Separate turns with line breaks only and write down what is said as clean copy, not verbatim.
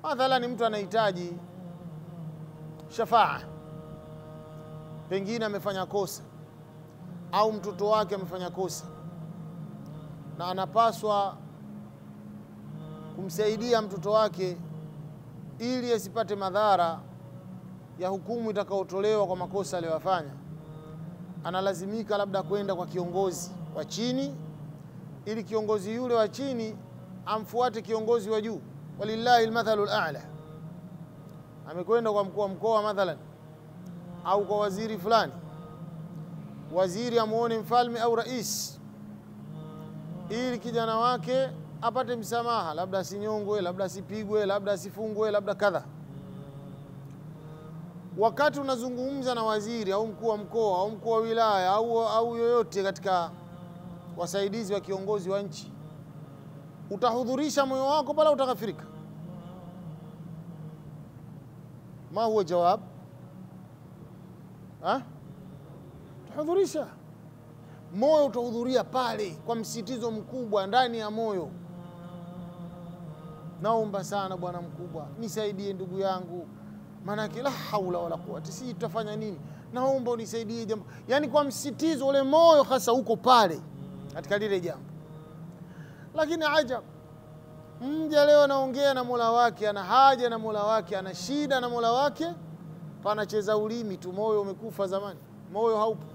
Mathalan mtu anahitaji shafaa, pengine amefanya kosa au mtoto wake amefanya kosa na anapaswa kumsaidia mtoto wake ili asipate madhara ya hukumu itakayotolewa kwa makosa aliyofanya. Analazimika labda kwenda kwa kiongozi wa chini ili kiongozi yule wa chini amfuate kiongozi wa juu. Walillahi almathalul a'la. Amekwenda kwa mkuu wa mkoa mathalan au kwa waziri fulani, waziri amuone mfalme au rais ili kijana wake apate msamaha, labda asinyongwe, labda asipigwe, labda asifungwe, labda kadha. Wakati unazungumza na waziri au mkuu wa mkoa au mkuu wa wilaya au yoyote katika wasaidizi wa kiongozi wa nchi, utahudhurisha moyo wako pala utakafirika? Ma huwa jawab? Utahudhurisha. Moyo utahudhuria pale kwa msitizo mkubwa ndani ya moyo. Naomba sana bwana mkubwa, nisaidie ndugu yangu, maana la haula wala quwwata, si tutafanya nini? Naomba unisaidie jambo. Yani kwa msitizo ule moyo hasa uko pale katika lile jambo. Lakini ajabu, mja leo anaongea na Mola wake, ana haja na Mola wake, ana shida na Mola wake, panacheza ulimi tu, moyo umekufa zamani, moyo haupo.